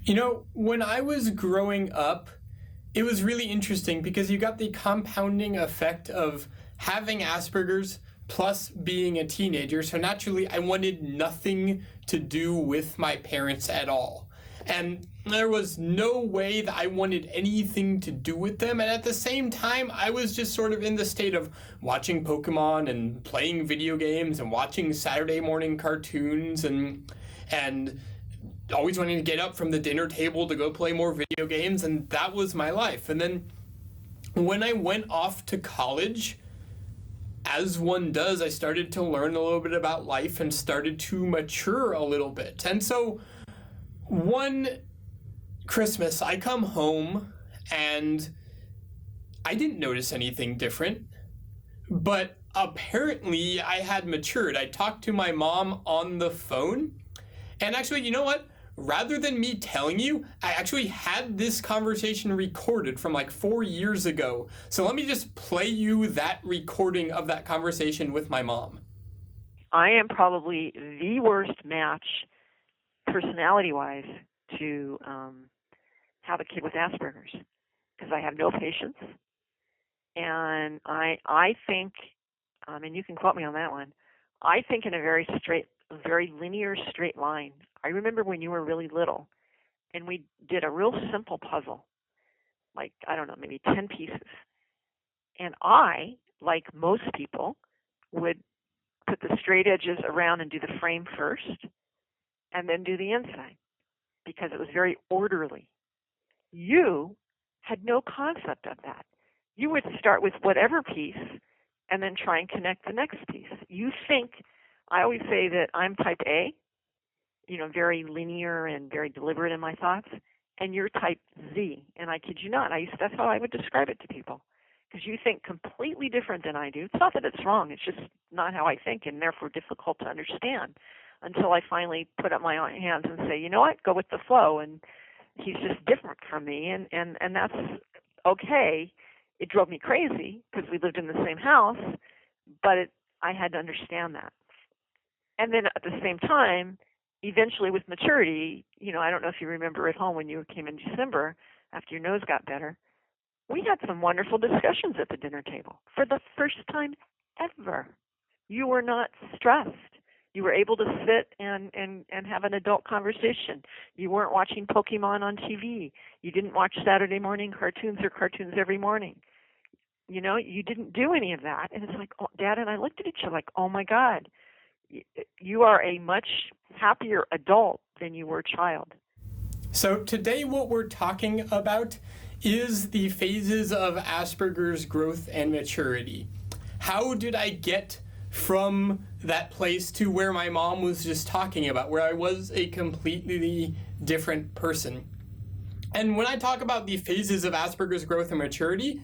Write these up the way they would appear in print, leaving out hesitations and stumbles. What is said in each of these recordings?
When I was growing up, it was really interesting because you got the compounding effect of having Asperger's plus being a teenager. So naturally, I wanted nothing to do with my parents at all. And there was no way that I wanted anything to do with them. And at the same time, I was just sort of in the state of watching Pokemon and playing video games and watching Saturday morning cartoons and always wanting to get up from the dinner table to go play more video games, and that was my life. And then when I went off to college, as one does, I started to learn a little bit about life and started to mature a little bit. And so one Christmas, I come home and I didn't notice anything different, but apparently I had matured. I talked to my mom on the phone, and actually, you know what? Rather than me telling you, I actually had this conversation recorded from like 4 years ago. So let me just play you that recording of that conversation with my mom. I am probably the worst match, personality-wise, to have a kid with Asperger's, because I have no patience, and I think, and you can quote me on that one, I think in a very linear, straight line. I remember when you were really little, and we did a real simple puzzle, like, I don't know, maybe 10 pieces. And I, like most people, would put the straight edges around and do the frame first, and then do the inside, because it was very orderly. You had no concept of that. You would start with whatever piece, and then try and connect the next piece. I always say that I'm type A, very linear and very deliberate in my thoughts, and you're type Z. And I kid you not, that's how I would describe it to people, because you think completely different than I do. It's not that it's wrong, it's just not how I think, and therefore difficult to understand, until I finally put up my hands and say, you know what, go with the flow, and he's just different from me, and that's okay. It drove me crazy because we lived in the same house, but I had to understand that. And then at the same time, eventually with maturity, I don't know if you remember at home when you came in December after your nose got better, we had some wonderful discussions at the dinner table for the first time ever. You were not stressed. You were able to sit and have an adult conversation. You weren't watching Pokemon on TV. You didn't watch Saturday morning cartoons or cartoons every morning. You didn't do any of that. And it's like, oh, Dad and I looked at each other like, oh my God, you are a much happier adult than you were a child. So today what we're talking about is the phases of Asperger's growth and maturity. How did I get from that place to where my mom was just talking about, where I was a completely different person? And when I talk about the phases of Asperger's growth and maturity,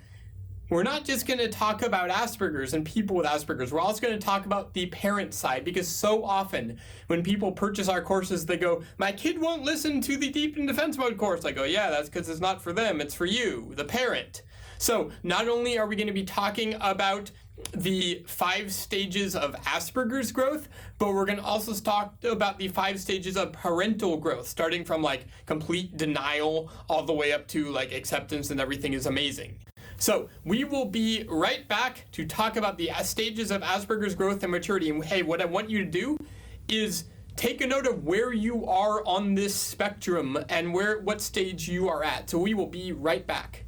we're not just going to talk about Asperger's and people with Asperger's. We're also going to talk about the parent side, because so often when people purchase our courses, they go, my kid won't listen to the Deep in Defense Mode course. I go, yeah, that's because it's not for them. It's for you, the parent. So not only are we going to be talking about the 5 stages of Asperger's growth, but we're going to also talk about the 5 stages of parental growth, starting from like complete denial all the way up to like acceptance and everything is amazing. So we will be right back to talk about the stages of Asperger's growth and maturity. And hey, what I want you to do is take a note of where you are on this spectrum and what stage you are at. So we will be right back.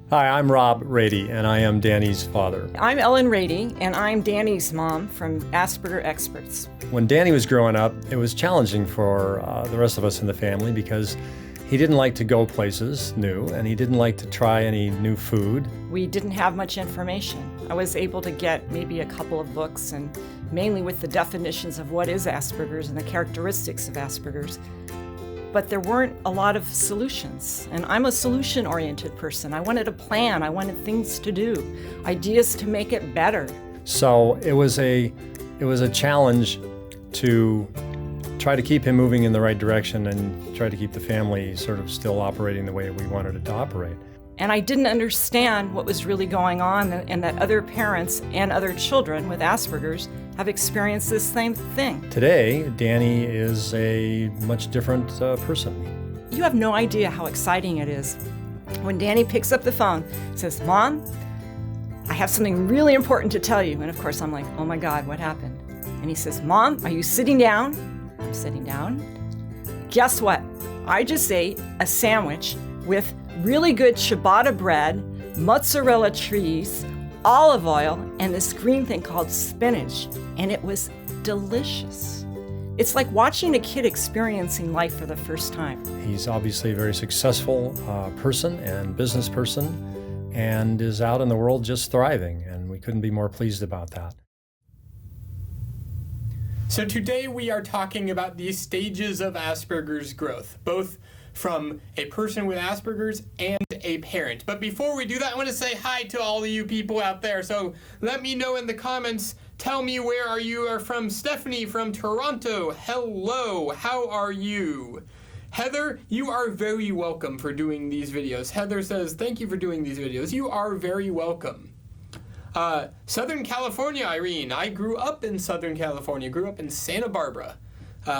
Hi, I'm Rob Rady, and I am Danny's father. I'm Ellen Rady, and I'm Danny's mom from Asperger Experts. When Danny was growing up, it was challenging for the rest of us in the family because he didn't like to go places new, and he didn't like to try any new food. We didn't have much information. I was able to get maybe a couple of books, and mainly with the definitions of what is Asperger's and the characteristics of Asperger's. But there weren't a lot of solutions. And I'm a solution-oriented person. I wanted a plan. I wanted things to do, ideas to make it better. So it was a challenge to try to keep him moving in the right direction and try to keep the family sort of still operating the way we wanted it to operate. And I didn't understand what was really going on, and that other parents and other children with Asperger's have experienced this same thing. Today, Danny is a much different person. You have no idea how exciting it is when Danny picks up the phone and says, "Mom, I have something really important to tell you." And of course, I'm like, "Oh my God, what happened?" And he says, "Mom, are you sitting down?" I'm sitting down. Guess what? I just ate a sandwich with really good ciabatta bread, mozzarella cheese, olive oil, and this green thing called spinach. And it was delicious. It's like watching a kid experiencing life for the first time. He's obviously a very successful person and business person, and is out in the world just thriving, and we couldn't be more pleased about that. So today we are talking about the stages of Asperger's growth, both from a person with Asperger's and a parent. But before we do that, I want to say hi to all of you people out there. So let me know in the comments, tell me where you are from. Stephanie from Toronto, hello, how are you? Heather, you are very welcome for doing these videos. Heather says, thank you for doing these videos. You are very welcome. Southern California, Irene. I grew up in Southern California, grew up in Santa Barbara.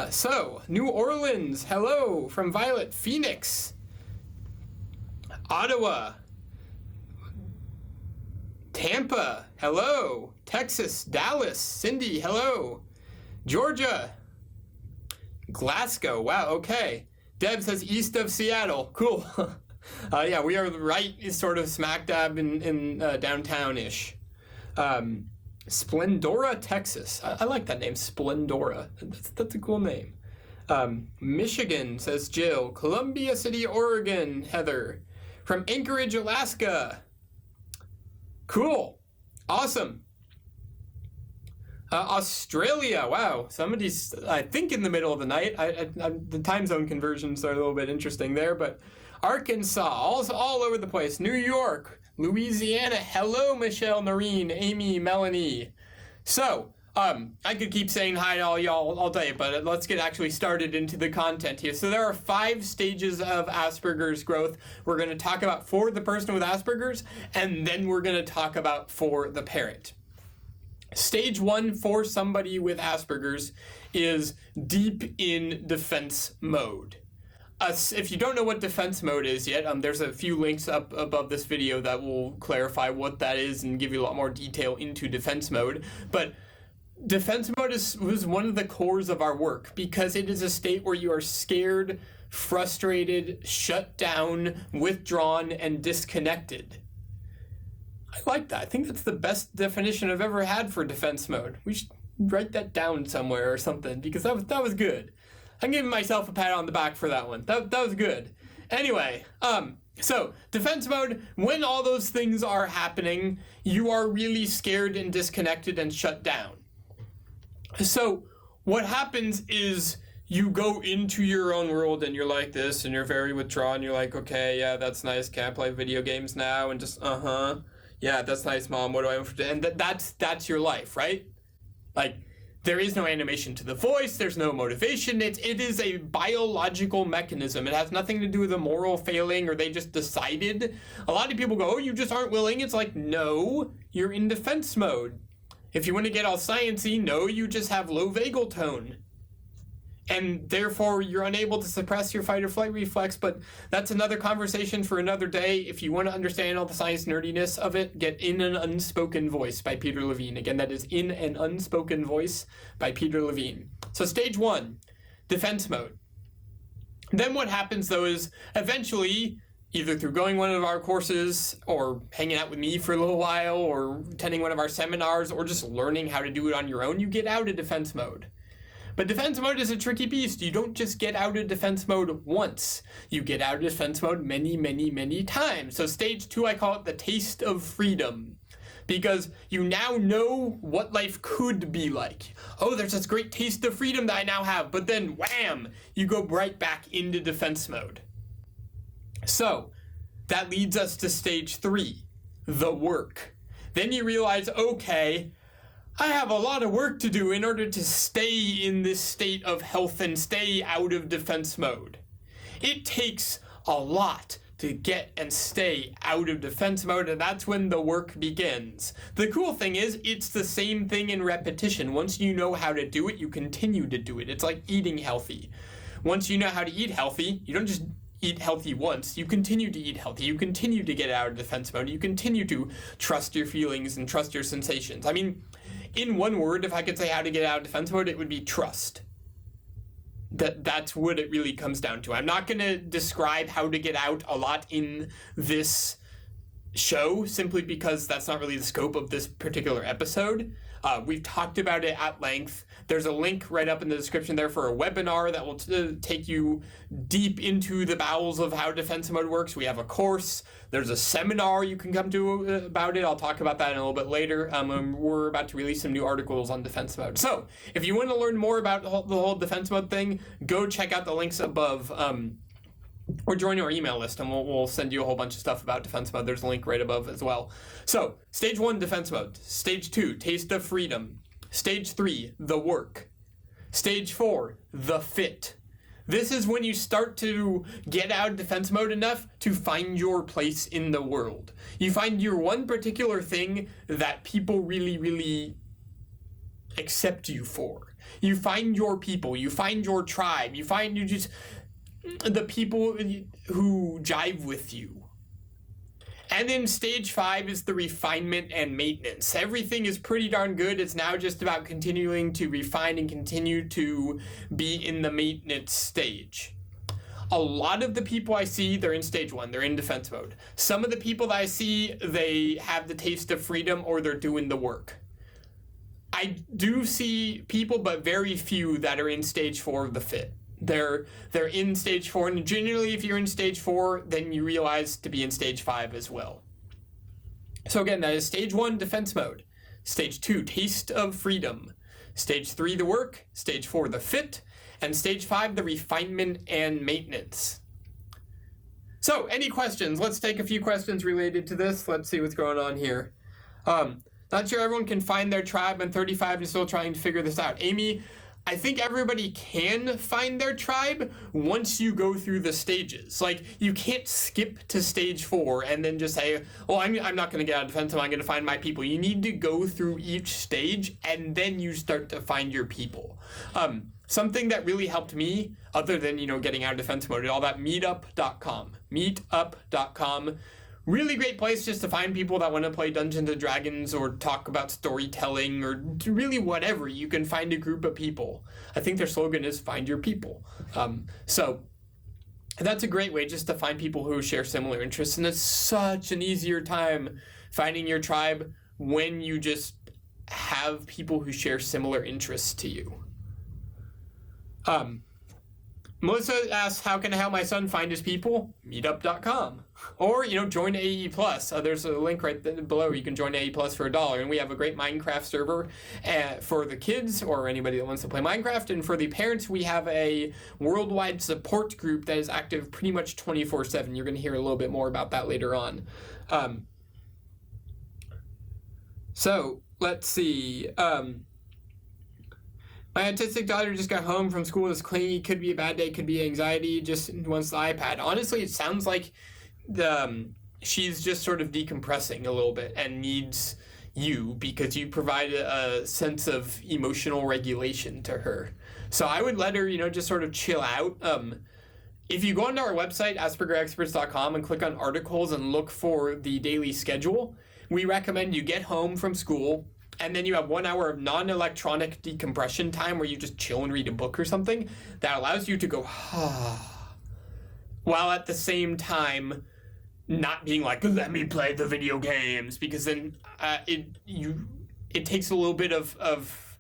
So, New Orleans, hello, from Violet. Phoenix, Ottawa, Tampa, hello, Texas, Dallas, Cindy, hello, Georgia, Glasgow, wow, okay. Deb says east of Seattle, cool. Yeah, we are right sort of smack dab in downtown-ish. Splendora, Texas. I like that name, Splendora. That's a cool name. Michigan, says Jill. Columbia City, Oregon, Heather. From Anchorage, Alaska. Cool. Awesome. Australia, wow. Somebody's, I think, in the middle of the night. The time zone conversions are a little bit interesting there, but Arkansas, all over the place. New York, Louisiana, hello, Michelle, Noreen, Amy, Melanie. So, I could keep saying hi to all y'all all day, but let's get actually started into the content here. So there are 5 stages of Asperger's growth. We're going to talk about for the person with Asperger's, and then we're going to talk about for the parent. Stage 1 for somebody with Asperger's is deep in defense mode. If you don't know what defense mode is yet, there's a few links up above this video that will clarify what that is and give you a lot more detail into defense mode. But defense mode was one of the cores of our work because it is a state where you are scared, frustrated, shut down, withdrawn, and disconnected. I like that. I think that's the best definition I've ever had for defense mode. We should write that down somewhere or something because that was good. I'm giving myself a pat on the back for that one. That was good. Anyway, so defense mode, when all those things are happening, you are really scared and disconnected and shut down. So what happens is you go into your own world and you're like this and you're very withdrawn. You're like, okay, yeah, that's nice. Can't play video games now. And just, yeah, that's nice, Mom. What do I want for? And that's your life, right? Like, there is no animation to the voice. There's no motivation. It is a biological mechanism. It has nothing to do with a moral failing or they just decided. A lot of people go, oh, you just aren't willing. It's like, no, you're in defense mode. If you want to get all sciencey, no, you just have low vagal tone. And therefore, you're unable to suppress your fight or flight reflex, but that's another conversation for another day. If you want to understand all the science nerdiness of it, get In an Unspoken Voice by Peter Levine. Again, that is In an Unspoken Voice by Peter Levine. So stage 1, defense mode. Then what happens, though, is eventually, either through going one of our courses or hanging out with me for a little while or attending one of our seminars or just learning how to do it on your own, you get out of defense mode. But defense mode is a tricky beast. You don't just get out of defense mode once. You get out of defense mode many, many, many times. So stage 2, I call it the taste of freedom. Because you now know what life could be like. Oh, there's this great taste of freedom that I now have. But then, wham, you go right back into defense mode. So that leads us to stage 3, the work. Then you realize, okay, I have a lot of work to do in order to stay in this state of health and stay out of defense mode. It takes a lot to get and stay out of defense mode, and that's when the work begins. The cool thing is, it's the same thing in repetition. Once you know how to do it, you continue to do it. It's like eating healthy. Once you know how to eat healthy, you don't just eat healthy once, you continue to eat healthy, you continue to get out of defense mode, you continue to trust your feelings and trust your sensations. I mean, in one word, if I could say how to get out of defense mode, it would be trust. That's what it really comes down to. I'm not going to describe how to get out a lot in this show, simply because that's not really the scope of this particular episode. We've talked about it at length. There's a link right up in the description there for a webinar that will take you deep into the bowels of how defense mode works. We have a course. There's a seminar you can come to about it. I'll talk about that in a little bit later. We're about to release some new articles on defense mode. So if you want to learn more about the whole defense mode thing, go check out the links above. Or join our email list, and we'll send you a whole bunch of stuff about defense mode. There's a link right above as well. So, stage 1, defense mode. Stage 2, taste of freedom. Stage 3, the work. Stage 4, the fit. This is when you start to get out of defense mode enough to find your place in the world. You find your one particular thing that people really, really accept you for. You find your people. You find your tribe. You find the people who jive with you. And then stage 5 is the refinement and maintenance. Everything is pretty darn good. It's now just about continuing to refine and continue to be in the maintenance stage. A lot of the people I see, they're in stage 1. They're in defense mode. Some of the people that I see, they have the taste of freedom, or they're doing the work. I do see people, but very few, that are in stage 4 of the fit. They're in stage 4, and generally if you're in stage 4, then you realize to be in stage 5 as well. So again, that is stage 1, defense mode. Stage 2, taste of freedom. Stage 3, the work. Stage 4, the fit. And stage 5, the refinement and maintenance. So, any questions? Let's take a few questions related to this. Let's see what's going on here. Not sure everyone can find their tribe. I'm 35 and still trying to figure this out. Amy, I think everybody can find their tribe once you go through the stages. Like, you can't skip to stage 4 and then just say, oh, I'm not going to get out of defense, I'm going to find my people. You need to go through each stage, and then you start to find your people. Something that really helped me, other than, getting out of defense mode, all that, meetup.com. Meetup.com. Really great place just to find people that want to play Dungeons & Dragons or talk about storytelling or really whatever. You can find a group of people. I think their slogan is find your people. So that's a great way just to find people who share similar interests. And it's such an easier time finding your tribe when you just have people who share similar interests to you. Melissa asks, how can I help my son find his people? Meetup.com. Or, join AE+. There's a link right below. You can join AE+ for $1. And we have a great Minecraft server for the kids or anybody that wants to play Minecraft. And for the parents, we have a worldwide support group that is active pretty much 24/7. You're going to hear a little bit more about that later on. So, let's see. My autistic daughter just got home from school, is clingy, could be a bad day, could be anxiety, just wants the iPad. Honestly, it sounds like she's just sort of decompressing a little bit and needs you because you provide a sense of emotional regulation to her. So I would let her, just sort of chill out. If you go onto our website, aspergerexperts.com, and click on articles and look for the daily schedule, we recommend you get home from school, and then you have 1 hour of non-electronic decompression time where you just chill and read a book or something that allows you to go, while at the same time not being like, let me play the video games, because then it takes a little bit of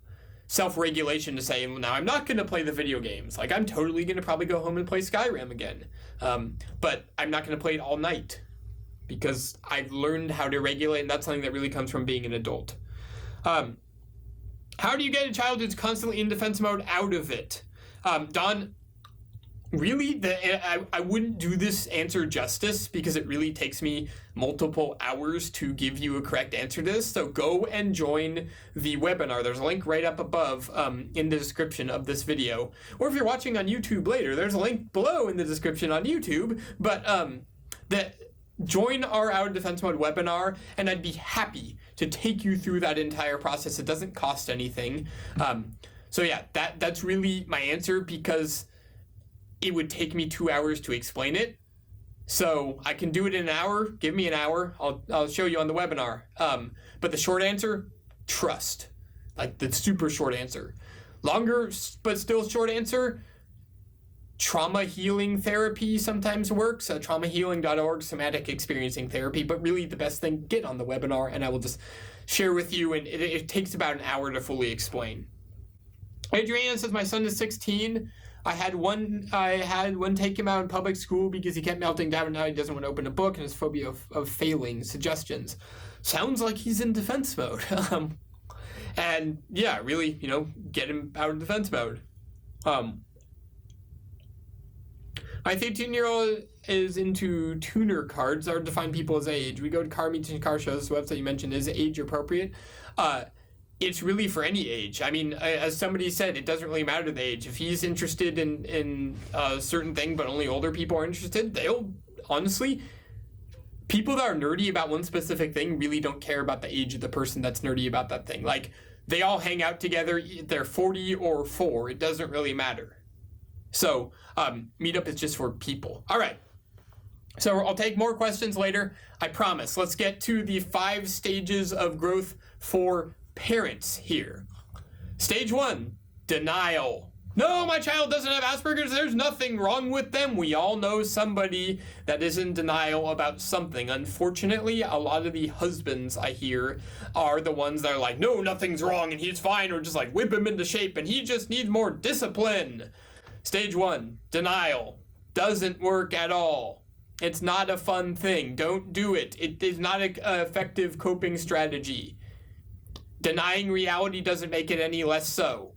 self-regulation to say, now I'm not going to play the video games. Like, I'm totally going to probably go home and play Skyrim again. But I'm not going to play it all night because I've learned how to regulate, and that's something that really comes from being an adult. How do you get a child who's constantly in defense mode out of it? Don, really, I wouldn't do this answer justice because it really takes me multiple hours to give you a correct answer to this. So go and join the webinar. There's a link right up above in the description of this video. Or if you're watching on YouTube later, there's a link below in the description on YouTube. But join our Out of Defense Mode webinar, and I'd be happy to take you through that entire process. It doesn't cost anything. So yeah, that's really my answer, because it would take me 2 hours to explain it. So I can do it in an hour. Give me an hour. I'll show you on the webinar. But the short answer, trust. Like the super short answer. Longer but still short answer, trauma healing therapy sometimes works. Traumahealing.org, somatic experiencing therapy. But really the best thing, get on the webinar and I will just share with you. And it takes about an hour to fully explain. Adriana says, my son is 16. I had one take him out in public school because he kept melting down, and now he doesn't want to open a book and his phobia of failing. Suggestions. Sounds like he's in defense mode. And yeah, really, get him out of defense mode. My 13-year-old is into tuner cards that are define people as age. We go to car meets and car shows. The website you mentioned is age appropriate. It's really for any age. I mean, as somebody said, it doesn't really matter the age. If he's interested in a certain thing, but only older people are interested, they'll, honestly, people that are nerdy about one specific thing really don't care about the age of the person that's nerdy about that thing. Like, they all hang out together, they're 40 or 4, it doesn't really matter. So, Meetup is just for people. All right. So I'll take more questions later, I promise. Let's get to the 5 stages of growth for parents here. Stage 1, denial. No, my child doesn't have Asperger's. There's nothing wrong with them. We all know somebody that is in denial about something. Unfortunately, a lot of the husbands I hear are the ones that are like, no, nothing's wrong and he's fine, or just like whip him into shape and he just needs more discipline. Stage 1, denial. Doesn't work at all. It's not a fun thing. Don't do it. It is not an effective coping strategy. Denying reality doesn't make it any less so.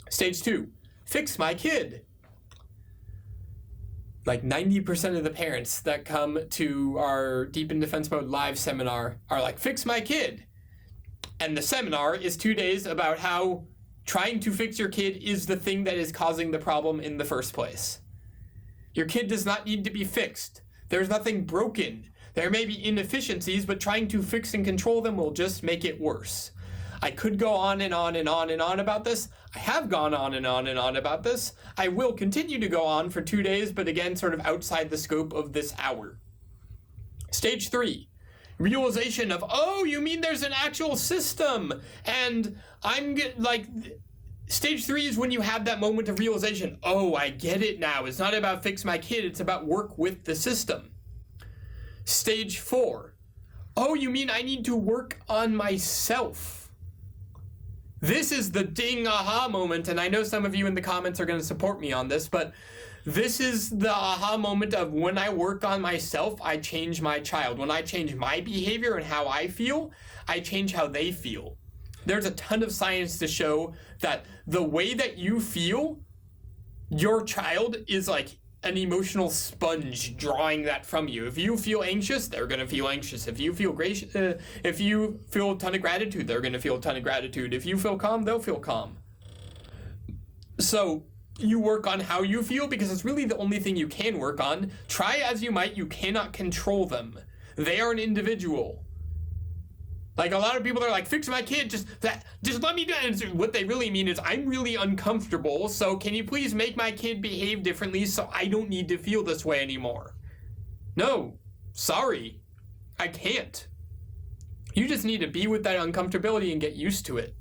Stage 2, fix my kid. Like 90% of the parents that come to our Deep in Defense Mode live seminar are like, fix my kid. And the seminar is 2 days about how trying to fix your kid is the thing that is causing the problem in the first place. Your kid does not need to be fixed. There's nothing broken. There may be inefficiencies, but trying to fix and control them will just make it worse. I could go on and on and on and on about this. I have gone on and on and on about this. I will continue to go on for 2 days, but again, sort of outside the scope of this hour. Stage 3, realization of, oh, you mean there's an actual system. And stage 3 is when you have that moment of realization. Oh, I get it now. It's not about fix my kid. It's about work with the system. Stage 4. Oh, you mean I need to work on myself? This is the ding aha moment, and I know some of you in the comments are going to support me on this, but this is the aha moment of when I work on myself, I change my child. When I change my behavior and how I feel, I change how they feel. There's a ton of science to show that the way that you feel, your child is like an emotional sponge drawing that from you. If you feel anxious, they're going to feel anxious. If you feel if you feel a ton of gratitude, they're going to feel a ton of gratitude. If you feel calm, they'll feel calm. So you work on how you feel because it's really the only thing you can work on. Try as you might, you cannot control them. They are an individual. Like a lot of people are like, fix my kid, just let me do it. And what they really mean is, I'm really uncomfortable, so can you please make my kid behave differently so I don't need to feel this way anymore? No, sorry, I can't. You just need to be with that uncomfortability and get used to it.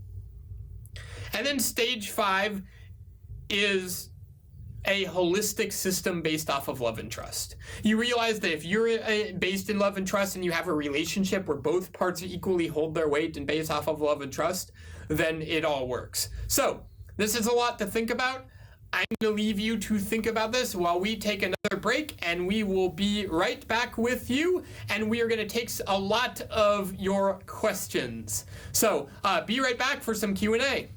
And then stage 5 is a holistic system based off of love and trust. You realize that if you're based in love and trust and you have a relationship where both parts equally hold their weight and based off of love and trust, then it all works. So this is a lot to think about. I'm going to leave you to think about this while we take another break, and we will be right back with you, and we are going to take a lot of your questions. So be right back for some Q&A.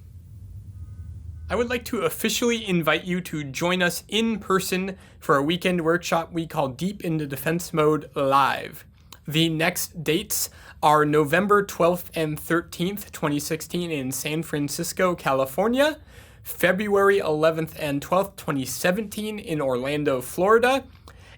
I would like to officially invite you to join us in person for a weekend workshop we call Deep into Defense Mode Live. The next dates are November 12th and 13th, 2016 in San Francisco, California, February 11th and 12th, 2017 in Orlando, Florida,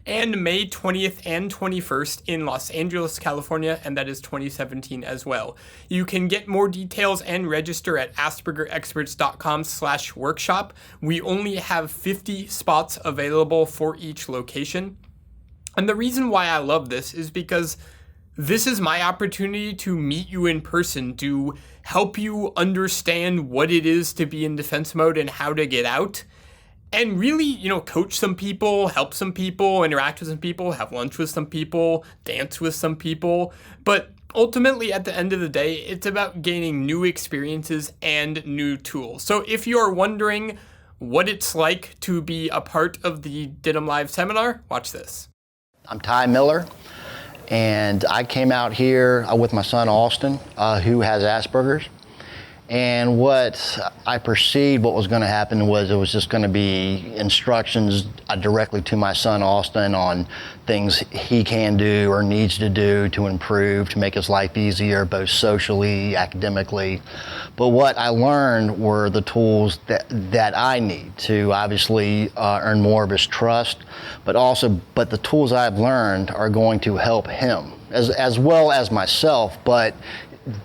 and May 20th and 21st in Los Angeles, California, and that is 2017 as well. You can get more details and register at aspergerexperts.com/workshop. We only have 50 spots available for each location. And the reason why I love this is because this is my opportunity to meet you in person, to help you understand what it is to be in defense mode and how to get out. And really, coach some people, help some people, interact with some people, have lunch with some people, dance with some people. But ultimately, at the end of the day, it's about gaining new experiences and new tools. So if you are wondering what it's like to be a part of the DITM Live seminar, watch this. I'm Ty Miller, and I came out here with my son Austin, who has Asperger's. And what I perceived what was going to happen was it was just going to be instructions directly to my son Austin on things he can do or needs to do to improve, to make his life easier, both socially, academically. But what I learned were the tools that I need to obviously earn more of his trust, but the tools I've learned are going to help him as well as myself. But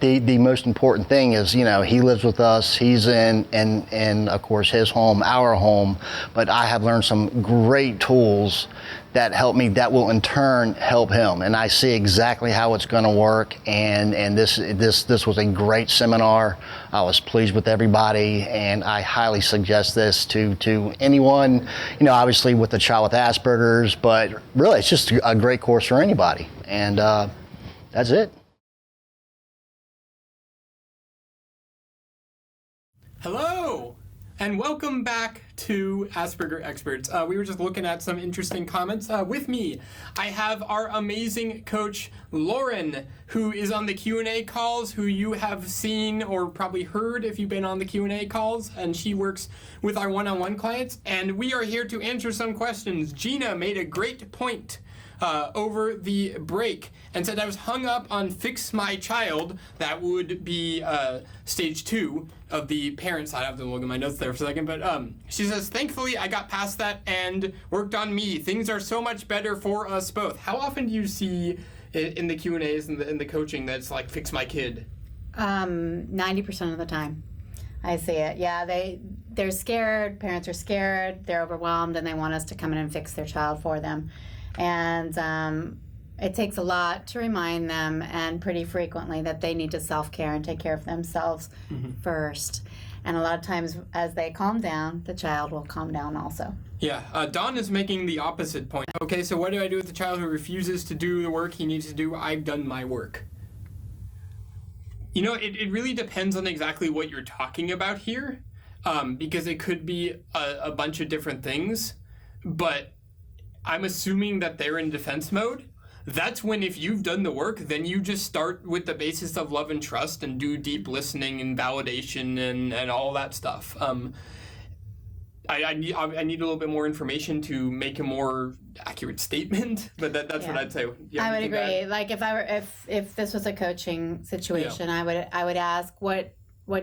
the most important thing is, he lives with us. He's in of course, his home, our home. But I have learned some great tools that help me, that will in turn help him. And I see exactly how it's going to work. And this was a great seminar. I was pleased with everybody, and I highly suggest this to anyone, obviously with a child with Asperger's, but really it's just a great course for anybody. And that's it. Hello, and welcome back to Asperger Experts. We were just looking at some interesting comments. With me, I have our amazing coach, Lauren, who is on the Q&A calls, who you have seen or probably heard if you've been on the Q&A calls, and she works with our one-on-one clients, and we are here to answer some questions. Gina made a great point over the break and said I was hung up on Fix My Child. That would be stage 2 of the parent side. I have to look at my notes there for a second, but she says, thankfully I got past that and worked on me. Things are so much better for us both. How often do you see in the Q&As and in the coaching that's like, fix my kid? 90% of the time I see it. Yeah, they're scared, parents are scared, they're overwhelmed, and they want us to come in and fix their child for them. And it takes a lot to remind them, and pretty frequently, that they need to self-care and take care of themselves first. And a lot of times, as they calm down, the child will calm down also. Yeah, Don is making the opposite point. Okay, so what do I do with the child who refuses to do the work he needs to do? I've done my work. It really depends on exactly what you're talking about here, because it could be a bunch of different things, but I'm assuming that they're in defense mode. That's when, if you've done the work, then you just start with the basis of love and trust and do deep listening and validation and all that stuff. I need a little bit more information to make a more accurate statement, but that's what I'd say. I would agree. Like if this was a coaching situation, I would ask, what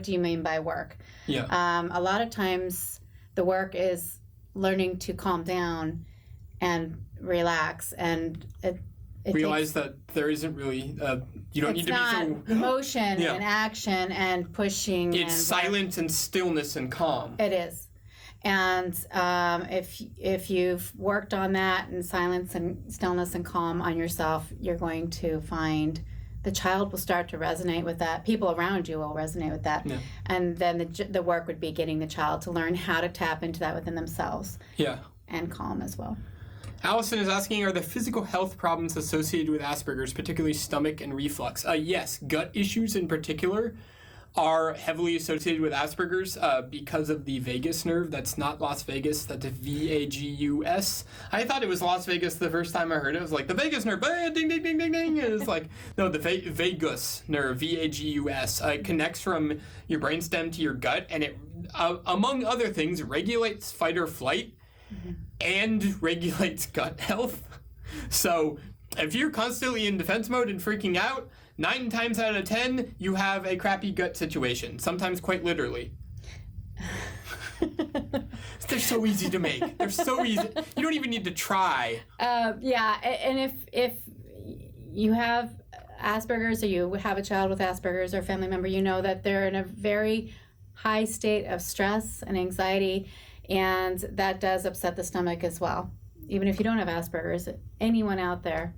do you mean by work? Yeah. A lot of times the work is learning to calm down and relax, and it realize that there isn't really you don't need to be so emotion and action and pushing. It's silence and stillness and calm. It is. And if you've worked on that and silence and stillness and calm on yourself, you're going to find the child will start to resonate with that. People around you will resonate with that. Yeah. And then the work would be getting the child to learn how to tap into that within themselves. Yeah. And calm as well. Allison is asking, are there physical health problems associated with Asperger's, particularly stomach and reflux? Yes, gut issues in particular are heavily associated with Asperger's because of the vagus nerve. That's not Las Vegas, that's V-A-G-U-S. I thought it was Las Vegas the first time I heard it. It was like, the vagus nerve, ding, ding, ding, ding, ding. It was like, no, the vagus nerve, V-A-G-U-S. It connects from your brainstem to your gut, and it, among other things, regulates fight or flight and regulates gut health. So if you're constantly in defense mode and freaking out, 9 times out of 10, you have a crappy gut situation, sometimes quite literally. They're so easy to make. They're so easy. You don't even need to try. Yeah, and if you have Asperger's or you have a child with Asperger's or a family member, you know that they're in a very high state of stress and anxiety, and that does upset the stomach as well. Even if you don't have Asperger's, anyone out there,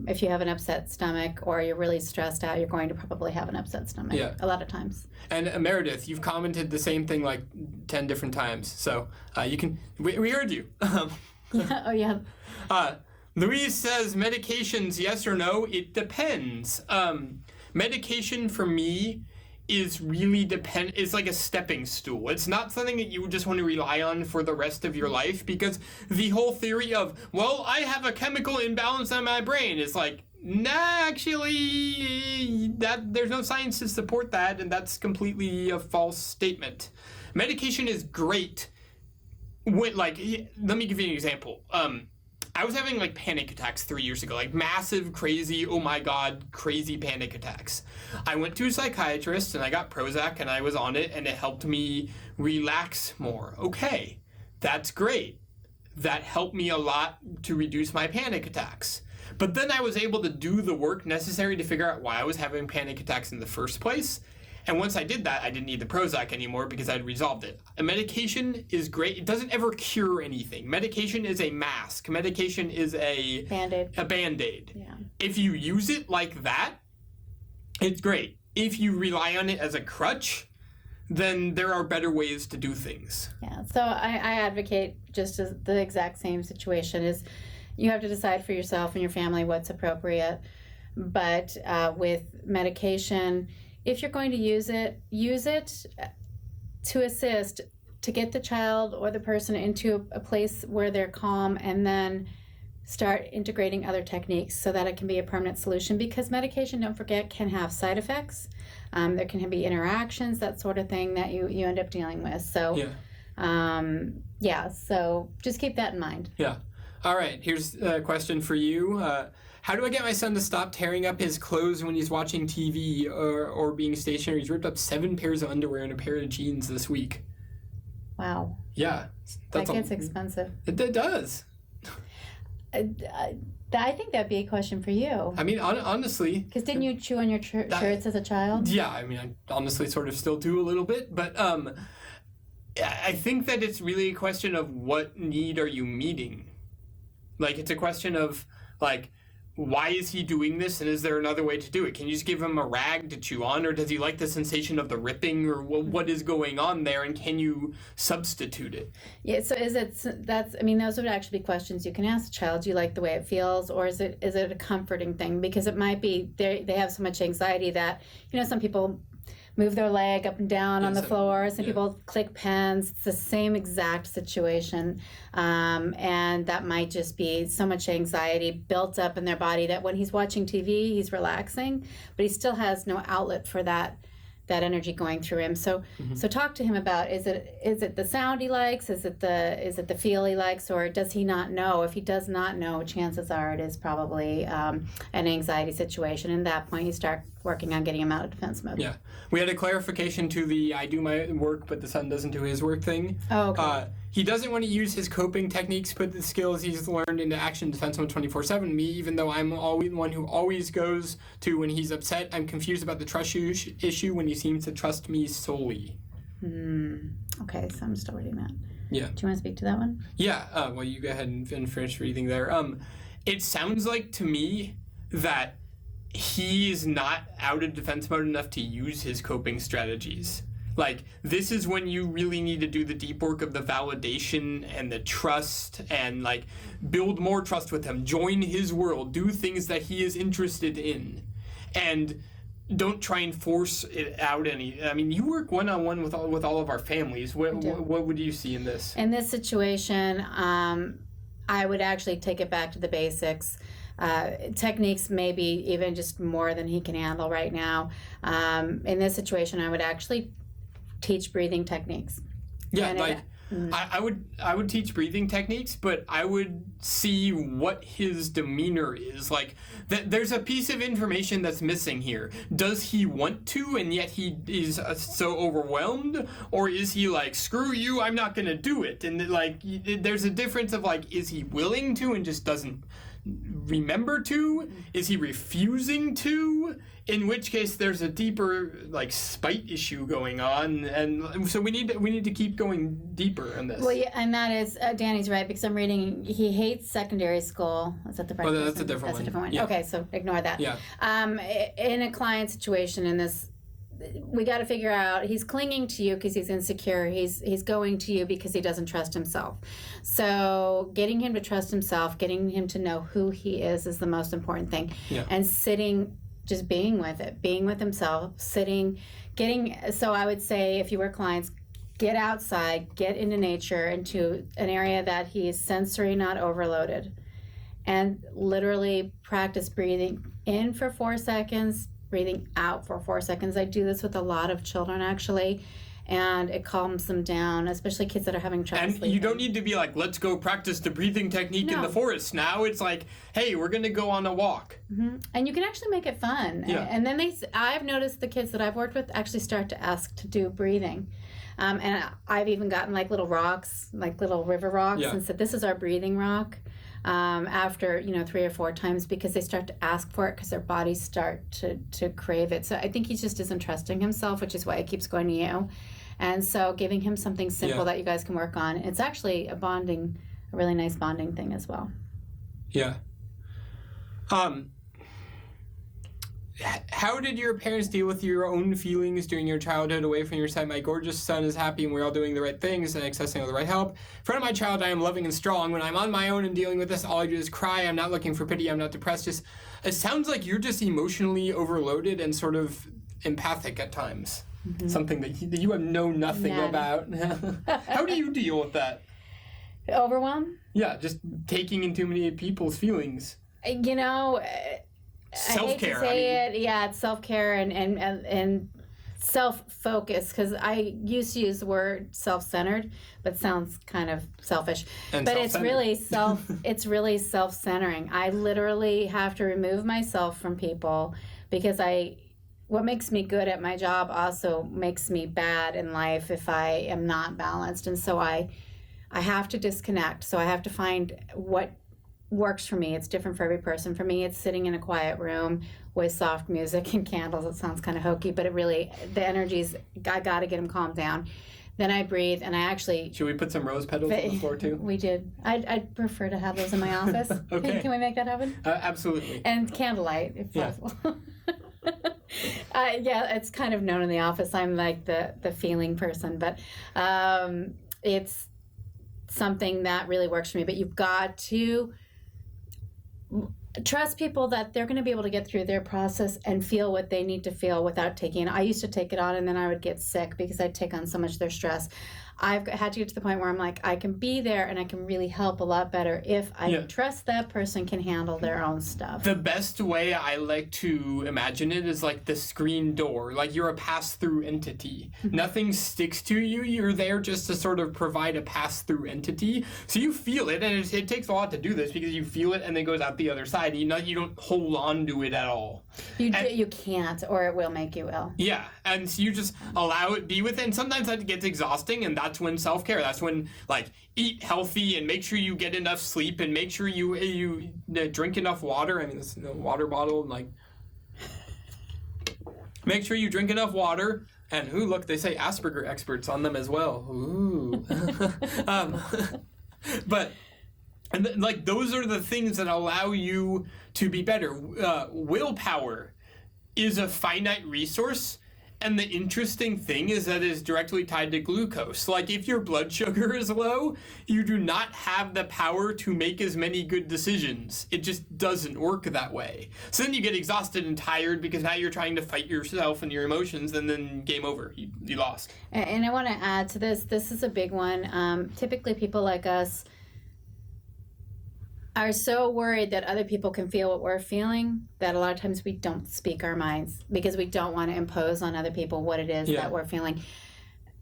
if you have an upset stomach or you're really stressed out, you're going to probably have an upset stomach a lot of times. And Meredith, you've commented the same thing like 10 different times, so you can. We heard you. Oh yeah. Louise says medications, yes or no? It depends. Medication for me is really it's like a stepping stool. It's not something that you just want to rely on for the rest of your life, because the whole theory of, well, I have a chemical imbalance in my brain is like, nah, actually, that there's no science to support that, and that's completely a false statement. Medication is great. When, like, let me give you an example. I was having like panic attacks 3 years ago, like massive, crazy, oh my God, crazy panic attacks. I went to a psychiatrist and I got Prozac and I was on it and it helped me relax more. Okay, that's great. That helped me a lot to reduce my panic attacks. But then I was able to do the work necessary to figure out why I was having panic attacks in the first place. And once I did that, I didn't need the Prozac anymore because I'd resolved it. A medication is great. It doesn't ever cure anything. Medication is a mask. Medication is a Band-Aid. A Band-Aid. Yeah. If you use it like that, it's great. If you rely on it as a crutch, then there are better ways to do things. Yeah. So I advocate just as the exact same situation is you have to decide for yourself and your family what's appropriate. But with medication, if you're going to use it to assist, to get the child or the person into a place where they're calm, and then start integrating other techniques so that it can be a permanent solution. Because medication, don't forget, can have side effects. There can be interactions, that sort of thing that you end up dealing with. So, so just keep that in mind. Yeah. All right, here's a question for you. How do I get my son to stop tearing up his clothes when he's watching TV or being stationary? He's ripped up 7 pairs of underwear and a pair of jeans this week. Wow. Yeah. That gets expensive. It does. I think that'd be a question for you. I mean, honestly. Because didn't you chew on your shirts as a child? Yeah, I mean, I honestly sort of still do a little bit. But I think that it's really a question of what need are you meeting? Like, it's a question of, like, why is he doing this, and is there another way to do it? Can you just give him a rag to chew on, or does he like the sensation of the ripping, or what is going on there, and can you substitute it? Yeah, so those would actually be questions you can ask the child. Do you like the way it feels, or is it a comforting thing? Because it might be they have so much anxiety that, some people move their leg up and down on the floor. Some people click pens. It's the same exact situation. And that might just be so much anxiety built up in their body that when he's watching TV, he's relaxing, but he still has no outlet for that energy going through him. So so talk to him about, is it the sound he likes? Is it the feel he likes, or does he not know? If he does not know, chances are it is probably an anxiety situation. And at that point, you start working on getting him out of defense mode. Yeah. We had a clarification to the I do my work, but the son doesn't do his work thing. Oh, okay. He doesn't want to use his coping techniques, put the skills he's learned into action defense mode 24/7. Me, even though I'm always the one who always goes to when he's upset, I'm confused about the trust issue when he seems to trust me solely. Okay, so I'm still reading that. Yeah. Do you want to speak to that one? Yeah. Well, you go ahead and finish reading there. It sounds like to me that he's not out of defense mode enough to use his coping strategies. Like, this is when you really need to do the deep work of the validation and the trust, and like build more trust with him, join his world, do things that he is interested in, and don't try and force it out any. I mean, you work one-on-one with all of our families. What would you see in this? In this situation, I would actually take it back to the basics. Techniques maybe even just more than he can handle right now. In this situation, I would actually teach breathing techniques. Yeah, I would teach breathing techniques, but I would see what his demeanor is. Like, there's a piece of information that's missing here. Does he want to, and yet he is so overwhelmed? Or is he like, screw you, I'm not going to do it? And like, there's a difference of like, is he willing to and just doesn't remember to? Is he refusing to? In which case there's a deeper like spite issue going on, and so we need to keep going deeper on this. Well, yeah, and that is Danny's right, because I'm reading he hates secondary school. Is that the right? That's a different one. That's a different one. Yeah. Okay, so ignore that. Yeah. In a client situation in this, we got to figure out he's clinging to you because he's insecure. He's going to you because he doesn't trust himself. So getting him to trust himself, getting him to know who he is the most important thing. Yeah. And sitting, just being with it, being with himself, sitting, getting. So I would say if you were clients, get outside, get into nature, into an area that he is sensory not overloaded, and literally practice breathing in for 4 seconds, breathing out for 4 seconds. I do this with a lot of children actually, and it calms them down, especially kids that are having trouble And sleeping. you don't need to be like, let's go practice the breathing technique in No. the forest. Now it's like, hey, we're going to go on a walk. Mm-hmm. And you can actually make it fun. Yeah. And then I've noticed the kids that I've worked with actually start to ask to do breathing. And I've even gotten like little rocks, like little river rocks, Yeah. and said, this is our breathing rock. After 3 or 4 times, because they start to ask for it because their bodies start to crave it. So I think he just isn't trusting himself, which is why he keeps going to you. And so giving him something simple Yeah. that you guys can work on. It's actually a really nice bonding thing as well. Yeah. How did your parents deal with your own feelings during your childhood away from your side? My gorgeous son is happy and we're all doing the right things and accessing all the right help. In front of my child, I am loving and strong. When I'm on my own and dealing with this, all I do is cry. I'm not looking for pity. I'm not depressed. It sounds like you're just emotionally overloaded and sort of empathic at times. Mm-hmm. Something that you have known nothing about. How do you deal with that? Overwhelm? Yeah, just taking in too many people's feelings. Self-care. I hate to say it. Yeah, it's self-care and self-focus, because I used to use the word self-centered, but it sounds kind of selfish. And but it's really self-centering. I literally have to remove myself from people, because what makes me good at my job also makes me bad in life if I am not balanced. And so I have to disconnect. So I have to find what works for me. It's different for every person. For me, it's sitting in a quiet room with soft music and candles. It sounds kind of hokey, but the energy's, I got to get them calmed down. Then I breathe, and I actually... Should we put some rose petals on the floor, too? We did. I'd prefer to have those in my office. Okay. Can we make that happen? Absolutely. And candlelight, if possible. Yeah, it's kind of known in the office. I'm like the feeling person, but it's something that really works for me. But you've got to trust people that they're going to be able to get through their process and feel what they need to feel without taking it. I used to take it on, and then I would get sick because I'd take on so much of their stress. I've had to get to the point where I'm like, I can be there and I can really help a lot better if I trust that person can handle their own stuff. The best way I like to imagine it is like the screen door. Like you're a pass-through entity. Mm-hmm. Nothing sticks to you. You're there just to sort of provide a pass-through entity. So you feel it, and it takes a lot to do this because you feel it and then it goes out the other side. You don't hold on to it at all. You can't, or it will make you ill. Yeah, and so you just allow it be with it, and sometimes that gets exhausting, and that's when self-care, that's when, like, eat healthy and make sure you get enough sleep and make sure you drink enough water. I mean, this water bottle, and, like, make sure you drink enough water, and, look, they say Asperger experts on them as well. Ooh. But... And like those are the things that allow you to be better. Willpower is a finite resource, and the interesting thing is that it's directly tied to glucose. Like if your blood sugar is low, you do not have the power to make as many good decisions. It just doesn't work that way. So then you get exhausted and tired because now you're trying to fight yourself and your emotions, and then game over. You lost. And I want to add to this. This is a big one. Typically, people like us are so worried that other people can feel what we're feeling that a lot of times we don't speak our minds because we don't want to impose on other people what it is that we're feeling.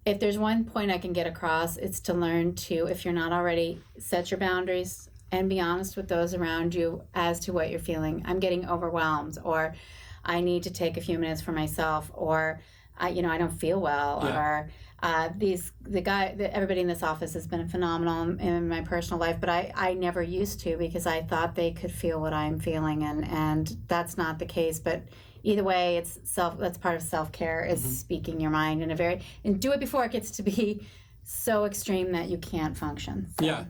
if there's one point I can get across, it's to learn to, if you're not already, set your boundaries and be honest with those around you as to what you're feeling. I'm getting overwhelmed, or I need to take a few minutes for myself, or I don't feel well, or everybody in this office has been phenomenal in my personal life, but I never used to, because I thought they could feel what I'm feeling, and that's not the case. But either way, that's part of self-care, is speaking your mind and do it before it gets to be so extreme that you can't function. So. Yeah.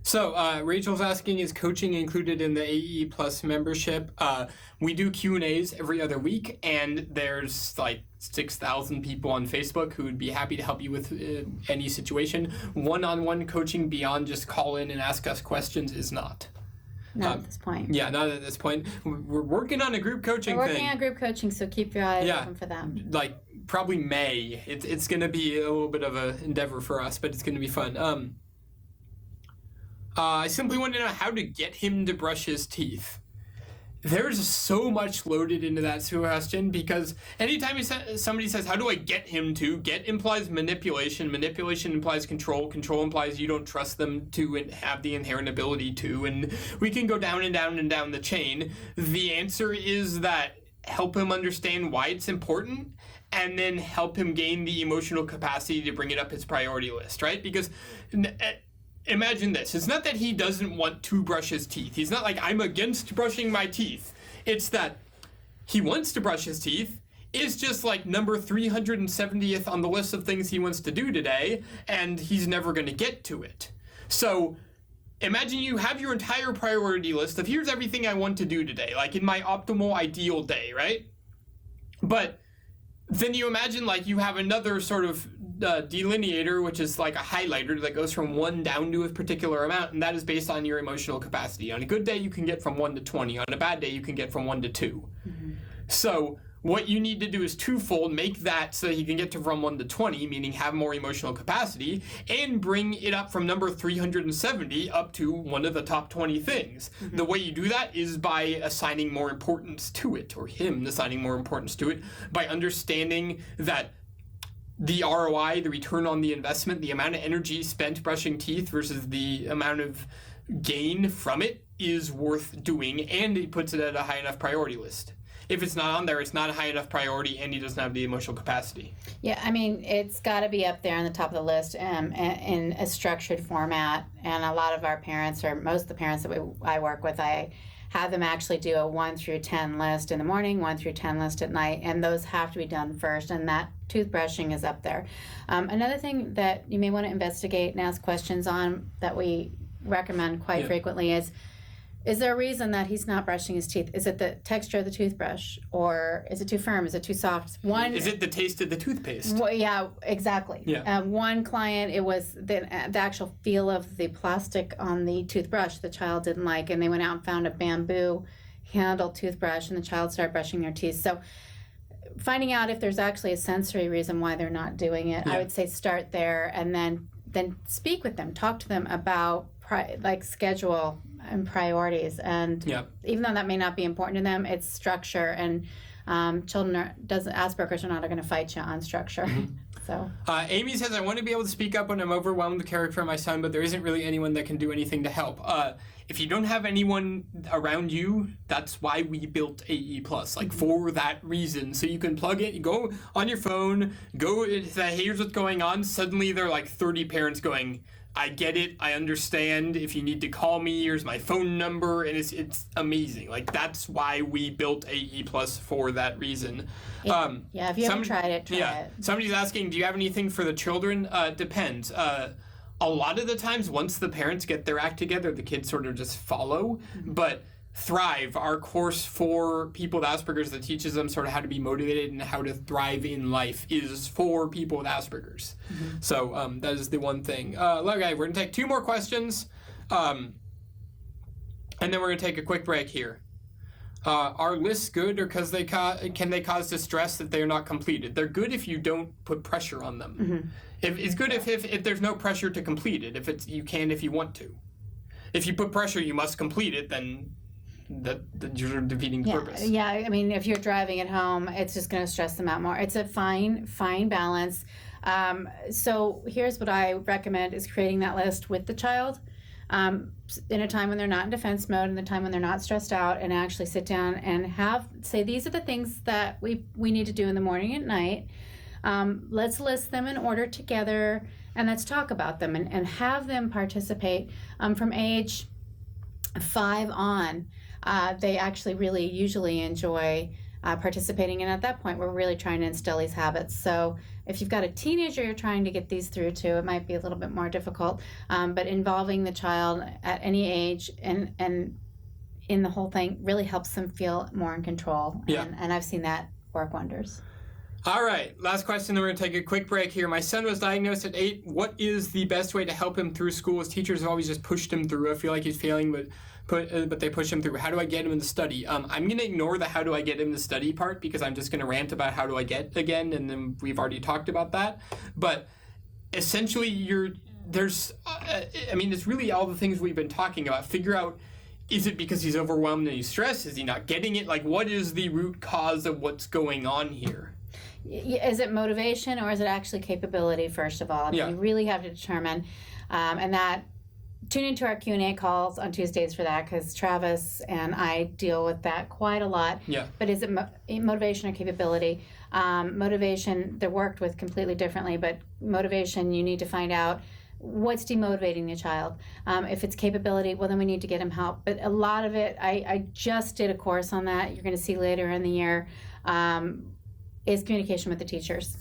So Rachel's asking, is coaching included in the AE Plus membership? We do Q&As every other week, and there's like 6,000 people on Facebook who would be happy to help you with any situation. One-on-one coaching beyond just call in and ask us questions is not. Not at this point. Yeah, not at this point. We're working on a group coaching thing. We're working on group coaching, so keep your eyes open for them. Like probably May. It's going to be a little bit of an endeavor for us, but it's going to be fun. I simply want to know how to get him to brush his teeth. There's so much loaded into that question, because anytime somebody says, how do I get him to? Get implies manipulation. Manipulation implies control. Control implies you don't trust them to and have the inherent ability to. And we can go down and down and down the chain. The answer is that help him understand why it's important, and then help him gain the emotional capacity to bring it up his priority list, right? Because imagine this. It's not that he doesn't want to brush his teeth. He's not like, I'm against brushing my teeth. It's that he wants to brush his teeth. It's just like number 370th on the list of things he wants to do today, and he's never going to get to it. So imagine you have your entire priority list of here's everything I want to do today, like in my optimal ideal day, right? But then you imagine like you have another sort of delineator, which is like a highlighter that goes from 1 down to a particular amount, and that is based on your emotional capacity. On a good day, you can get from 1 to 20. On a bad day, you can get from 1 to 2. So what you need to do is twofold: make that so that you can get to from 1 to 20, meaning have more emotional capacity, and bring it up from number 370 up to one of the top 20 things. The way you do that is by assigning more importance to it, or him assigning more importance to it, by understanding that the ROI, the return on the investment, the amount of energy spent brushing teeth versus the amount of gain from it is worth doing, and he puts it at a high enough priority list. If it's not on there, it's not a high enough priority, and he doesn't have the emotional capacity. Yeah, I mean, it's got to be up there on the top of the list in a structured format. And a lot of our parents, or most of the parents that I work with, I have them actually do a 1 through 10 list in the morning, 1 through 10 list at night, and those have to be done first, and that toothbrushing is up there. Another thing that you may want to investigate and ask questions on that we recommend quite frequently is there a reason that he's not brushing his teeth? Is it the texture of the toothbrush, or is it too firm? Is it too soft? Is it the taste of the toothpaste? Well, yeah, exactly. Yeah. One client, it was the actual feel of the plastic on the toothbrush the child didn't like, and they went out and found a bamboo handled toothbrush, and the child started brushing their teeth. So finding out if there's actually a sensory reason why they're not doing it, I would say start there, and then speak with them, talk to them about schedule and priorities, and even though that may not be important to them, it's structure, and Asperger's are not going to fight you on structure. So Amy says, I want to be able to speak up when I'm overwhelmed with the caring for my son, but there isn't really anyone that can do anything to help. If you don't have anyone around you, that's why we built AE Plus, for that reason. So you can plug it, go on your phone, go say, here's what's going on. Suddenly there are 30 parents going, I get it, I understand. If you need to call me, here's my phone number, and it's amazing. That's why we built AE Plus, for that reason. If you haven't tried it, try it. Somebody's asking, do you have anything for the children? Depends. A lot of the times, once the parents get their act together, the kids sort of just follow. But Thrive, our course for people with Asperger's that teaches them sort of how to be motivated and how to thrive in life, is for people with Asperger's. So that is the one thing. Okay, we're going to take 2 more questions, and then we're going to take a quick break here. Are lists good, or can they cause distress if they are not completed? They're good if you don't put pressure on them. It's good if there's no pressure to complete it. You can if you want to. If you put pressure, you must complete it, then that you're defeating the purpose. Yeah, I mean, if you're driving at home, it's just going to stress them out more. It's a fine balance. So here's what I recommend is creating that list with the child in a time when they're not in defense mode, in the time when they're not stressed out, and actually sit down and say, these are the things that we need to do in the morning and at night. Let's list them in order together, and let's talk about them and have them participate from age 5 on. They actually really usually enjoy participating, and at that point we're really trying to instill these habits. So if you've got a teenager you're trying to get these through to, it might be a little bit more difficult, but involving the child at any age and in the whole thing really helps them feel more in control. Yeah. And I've seen that work wonders. All right, last question, then we're going to take a quick break here. My son was diagnosed at 8. What is the best way to help him through school? His teachers have always just pushed him through. I feel like he's failing, but they push him through. How do I get him in the study? I'm going to ignore the how do I get him to study part because I'm just going to rant about how do I get again, and then we've already talked about that. But essentially, it's really all the things we've been talking about. Figure out, is it because he's overwhelmed and he's stressed? Is he not getting it? Like, what is the root cause of what's going on here? Is it motivation or is it actually capability, first of all? I mean, you really have to determine, and that tune into our Q&A calls on Tuesdays for that, because Travis and I deal with that quite a lot. Yeah. But is it motivation or capability? Motivation, they're worked with completely differently, but motivation, you need to find out what's demotivating the child. If it's capability, well, then we need to get him help. But a lot of it, I just did a course on that, you're going to see later in the year, is communication with the teachers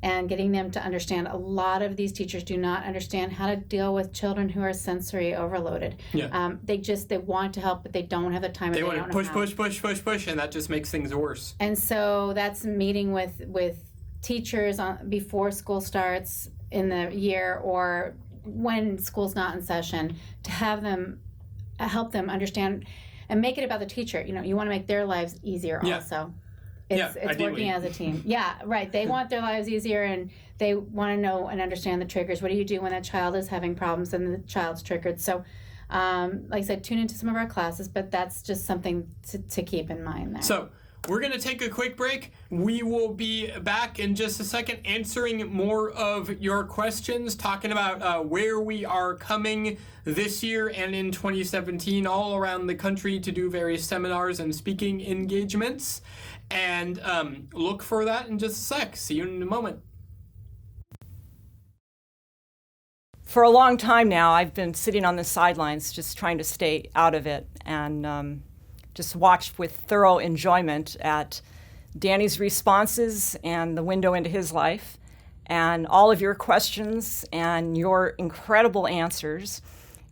and getting them to understand. A lot of these teachers do not understand how to deal with children who are sensory overloaded. Yeah. They want to help, but they don't have the time. They want to push, and that just makes things worse. And so that's meeting with teachers before school starts in the year or when school's not in session, to have them help them understand and make it about the teacher. You want to make their lives easier also. It's working as a team. Yeah, right. They want their lives easier, and they want to know and understand the triggers. What do you do when a child is having problems and the child's triggered? So, like I said, tune into some of our classes, but that's just something to keep in mind there. So we're going to take a quick break. We will be back in just a second answering more of your questions, talking about where we are coming this year and in 2017 all around the country to do various seminars and speaking engagements. And look for that in just a sec. See you in a moment. For a long time now, I've been sitting on the sidelines just trying to stay out of it, and just watched with thorough enjoyment at Danny's responses and the window into his life, and all of your questions and your incredible answers.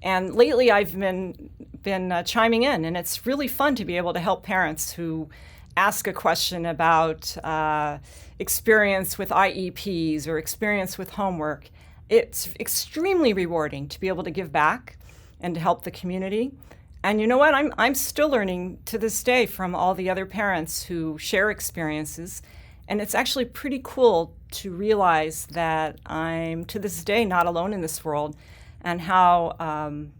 And lately I've been chiming in, and it's really fun to be able to help parents who ask a question about experience with IEPs or experience with homework. It's extremely rewarding to be able to give back and to help the community. And you know what? I'm still learning to this day from all the other parents who share experiences. And it's actually pretty cool to realize that I'm, to this day, not alone in this world, and how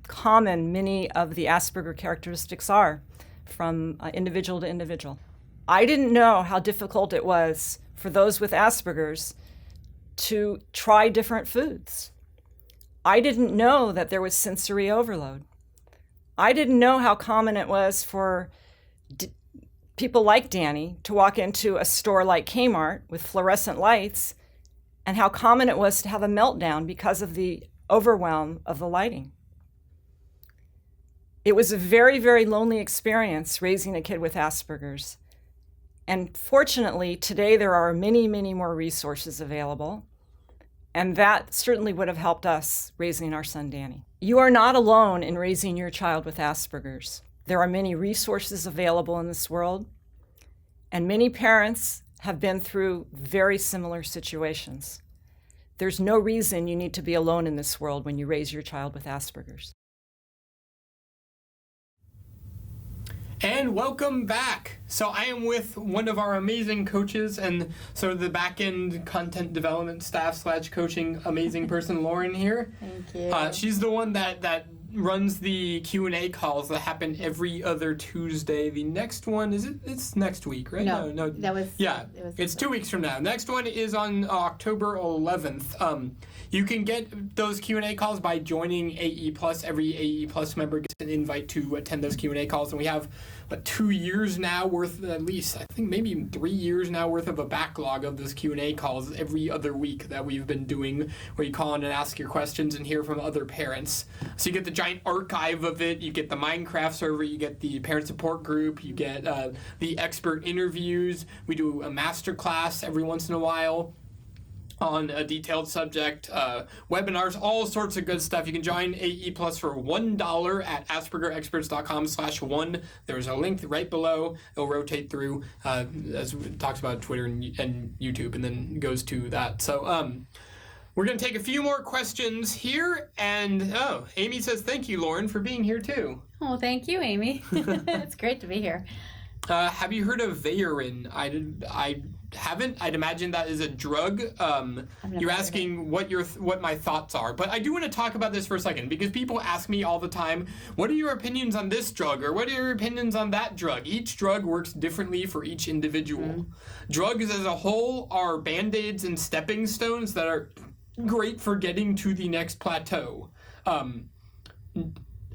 common many of the Asperger characteristics are from individual to individual. I didn't know how difficult it was for those with Asperger's to try different foods. I didn't know that there was sensory overload. I didn't know how common it was for people like Danny to walk into a store like Kmart with fluorescent lights, and how common it was to have a meltdown because of the overwhelm of the lighting. It was a very, very lonely experience raising a kid with Asperger's. And fortunately, today there are many, many more resources available. And that certainly would have helped us raising our son, Danny. You are not alone in raising your child with Asperger's. There are many resources available in this world, and many parents have been through very similar situations. There's no reason you need to be alone in this world when you raise your child with Asperger's. And welcome back. So I am with one of our amazing coaches and sort of the back-end content development staff / coaching amazing person, Lauren here. Thank you. She's the one that runs the Q&A calls that happen every other Tuesday. The next one, it's next week, right? No, that was... Yeah, it's 2 weeks from now. Next one is on October 11th. You can get those Q&A calls by joining AE Plus. Every AE Plus member gets an invite to attend those Q&A calls, and we have 2 years now worth, at least, I think maybe even 3 years now worth of a backlog of those Q&A calls every other week that we've been doing, where you call in and ask your questions and hear from other parents. So you get the giant archive of it, you get the Minecraft server, you get the parent support group, you get the expert interviews. We do a master class every once in a while on a detailed subject, webinars, all sorts of good stuff. You can join AE Plus for $1 at aspergerexperts.com/1. There's a link right below. It'll rotate through as it talks about Twitter and YouTube, and then goes to that. So we're going to take a few more questions here. And, Amy says, thank you, Lauren, for being here, too. Oh, thank you, Amy. It's great to be here. Have you heard of Vayorin? I haven't. I'd imagine that is a drug. You're asking what my thoughts are, but I do want to talk about this for a second, because people ask me all the time, what are your opinions on this drug, or what are your opinions on that drug? Each drug works differently for each individual. Drugs as a whole are band-aids and stepping stones that are great for getting to the next plateau.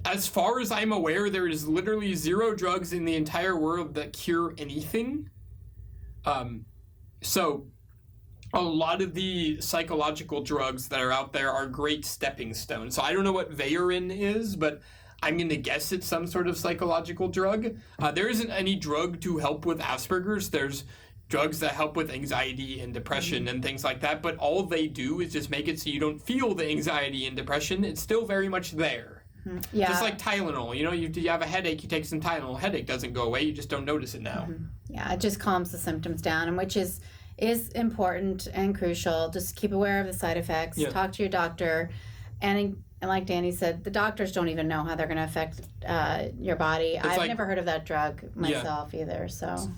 As far as I'm aware, there is literally 0 drugs in the entire world that cure anything. So a lot of the psychological drugs that are out there are great stepping stones. So I don't know what Vayorin is, but I'm going to guess it's some sort of psychological drug. There isn't any drug to help with Asperger's. There's drugs that help with anxiety and depression and things like that, but all they do is just make it so you don't feel the anxiety and depression. It's still very much there. Yeah. Just like Tylenol, you have a headache, you take some Tylenol, headache doesn't go away, you just don't notice it now. Yeah, it just calms the symptoms down, and which is important and crucial. Just keep aware of the side effects, talk to your doctor, and like Danny said, the doctors don't even know how they're going to affect your body. I've never heard of that drug myself either, so.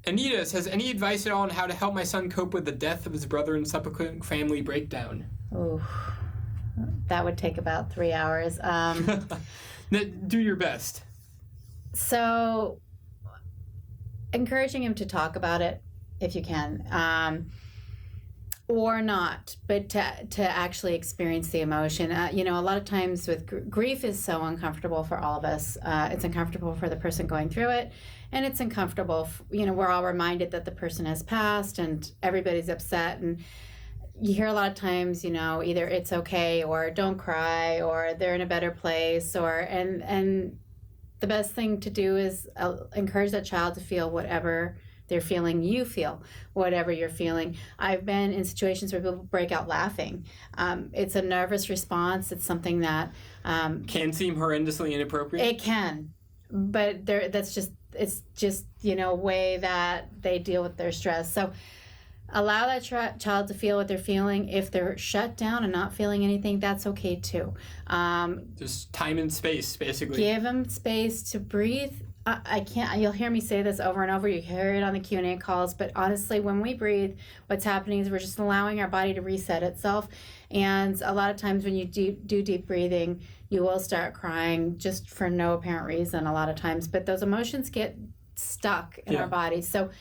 Anita says, any advice at all on how to help my son cope with the death of his brother and subsequent family breakdown? Ooh. That would take about 3 hours. Do your best. So, encouraging him to talk about it if you can, or not, but to actually experience the emotion. A lot of times with grief is so uncomfortable for all of us. It's uncomfortable for the person going through it, and it's uncomfortable. We're all reminded that the person has passed, and everybody's upset, and you hear a lot of times, either it's okay or don't cry or they're in a better place, and the best thing to do is encourage that child to feel whatever they're feeling. You feel whatever you're feeling. I've been in situations where people break out laughing. It's a nervous response. It's something that can seem horrendously inappropriate. It can, but it's just way that they deal with their stress. So allow that child to feel what they're feeling. If they're shut down and not feeling anything, that's okay too. Just time and space, basically. Give them space to breathe. I can't. You'll hear me say this over and over. You hear it on the Q&A calls. But honestly, when we breathe, what's happening is we're just allowing our body to reset itself. And a lot of times when you do deep breathing, you will start crying just for no apparent reason a lot of times. But those emotions get stuck in our body. So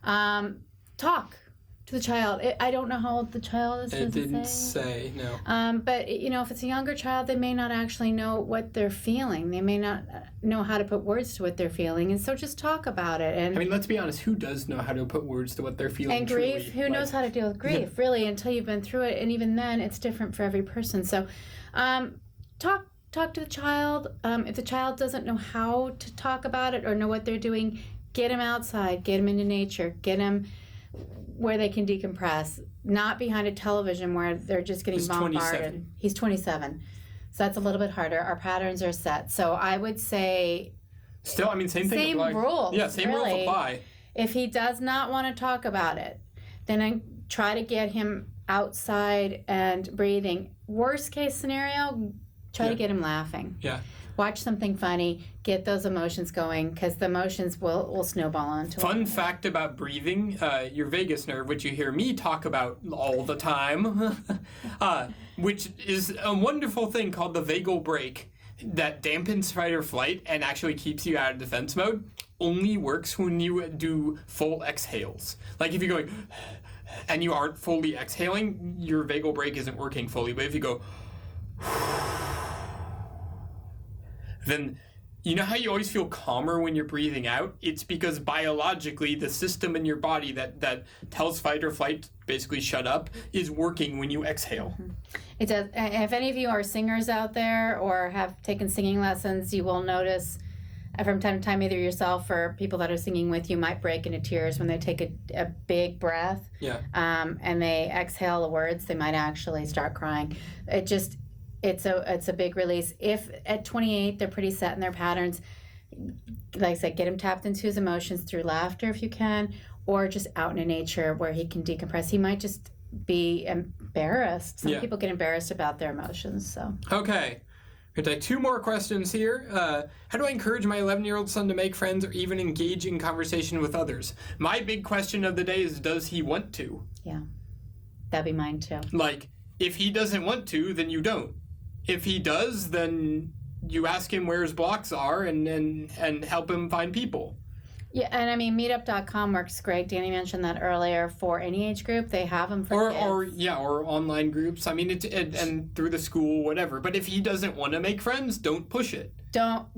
talk to the child. I don't know how old the child is. It didn't say, no. But if it's a younger child, they may not actually know what they're feeling. They may not know how to put words to what they're feeling, and so just talk about it. And let's be honest. Who does know how to put words to what they're feeling? And grief. Who knows how to deal with grief? Really, until you've been through it, and even then, it's different for every person. So, talk to the child. If the child doesn't know how to talk about it or know what they're doing, get him outside. Get him into nature. Get him where they can decompress, not behind a television where they're just getting bombarded. 27. He's 27. So that's a little bit harder. Our patterns are set. So I would say still, same thing. Same rules. Yeah, same rules apply. If he does not want to talk about it, then I try to get him outside and breathing. Worst case scenario, try to get him laughing. Yeah. Watch something funny, get those emotions going, because the emotions will snowball onto Fun fact about breathing, your vagus nerve, which you hear me talk about all the time, which is a wonderful thing called the vagal brake that dampens fight or flight and actually keeps you out of defense mode, only works when you do full exhales. Like if you're going and you aren't fully exhaling, your vagal brake isn't working fully. But if you go, then you know how you always feel calmer when you're breathing out? It's because biologically the system in your body that tells fight or flight, basically shut up, is working when you exhale. Mm-hmm. It does. If any of you are singers out there or have taken singing lessons, you will notice from time to time, either yourself or people that are singing with you might break into tears when they take a big breath. Yeah. And they exhale the words. They might actually start crying. It's a big release. If at 28 they're pretty set in their patterns, like I said, get him tapped into his emotions through laughter if you can, or just out in nature where he can decompress. He might just be embarrassed. Some people get embarrassed about their emotions. So okay. We're going to take 2 more questions here. How do I encourage my 11-year-old son to make friends or even engage in conversation with others? My big question of the day is, does he want to? Yeah, that'd be mine too. Like, if he doesn't want to, then you don't. If he does, then you ask him where his blocks are and help him find people. Yeah, and I mean, meetup.com works great. Danny mentioned that earlier for any age group. They have them for kids. Or online groups. I mean, and through the school, whatever. But if he doesn't want to make friends, don't push it. Don't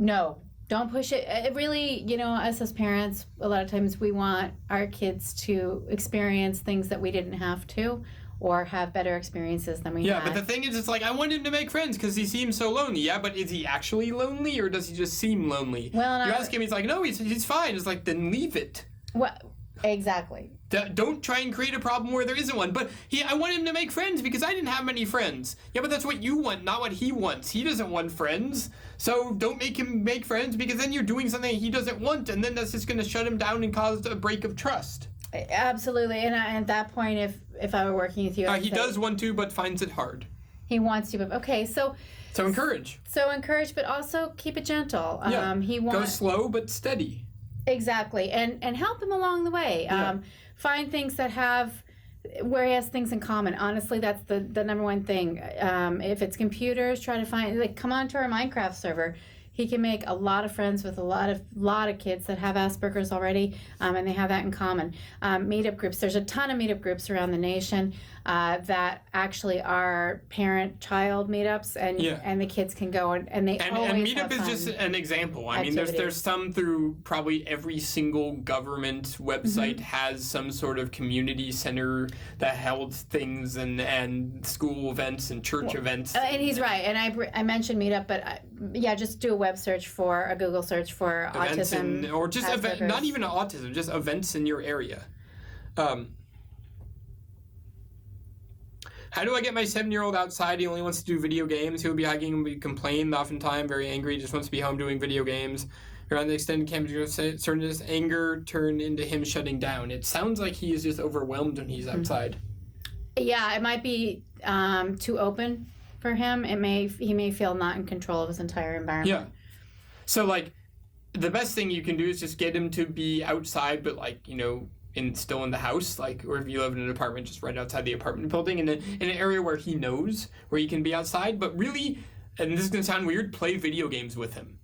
push it. It really, us as parents, a lot of times we want our kids to experience things that we didn't have to, or have better experiences than we had. Yeah, but the thing is, it's like, I want him to make friends because he seems so lonely. Yeah, but is he actually lonely, or does he just seem lonely? Well, you ask him, he's like, no, he's fine. It's like, then leave it. Well, exactly. Don't try and create a problem where there isn't one. But I want him to make friends because I didn't have many friends. Yeah, but that's what you want, not what he wants. He doesn't want friends. So don't make him make friends, because then you're doing something he doesn't want, and then that's just going to shut him down and cause a break of trust. Absolutely. And at that point, if I were working with you, he does want to, but finds it hard. He wants to, but okay, so encourage. So encourage, but also keep it gentle. Yeah. Go slow but steady. Exactly, and help him along the way. Yeah. Find things where he has things in common. Honestly, that's the number one thing. If it's computers, try to find, come on to our Minecraft server. He can make a lot of friends with a lot of kids that have Asperger's already, and they have that in common. Meetup groups. There's a ton of meetup groups around the nation that actually are parent-child meetups, and the kids can go and they always and meetup have is fun just an example. I mean, activities. there's some through probably every single government website has some sort of community center that held things and school events and church events. And he's right. And I mentioned Meetup, but just do a web search a Google search for events autism, or just not even autism, just events in your area. How do I get my 7-year-old outside? He only wants to do video games. He'll be hiking and be complain oftentimes, very angry. He just wants to be home doing video games. Around the extended campus, certain his anger turned into him shutting down. It sounds like he is just overwhelmed when he's outside. Yeah, it might be too open for him. He may feel not in control of his entire environment. Yeah. So the best thing you can do is just get him to be outside, but still in the house, or if you live in an apartment, just right outside the apartment building, in an area where he knows where he can be outside. But really, and this is gonna sound weird, play video games with him.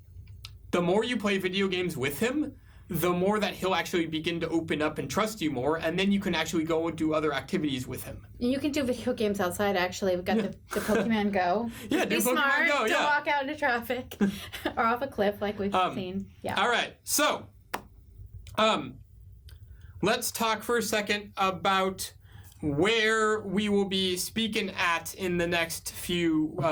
The more you play video games with him, the more that he'll actually begin to open up and trust you more, and then you can actually go and do other activities with him. You can do video games outside, actually. We've got the Pokemon Go. Yeah, be do smart. Pokemon Go, Don't walk out into traffic or off a cliff like we've seen. Yeah. All right, so let's talk for a second about where we will be speaking at in the next few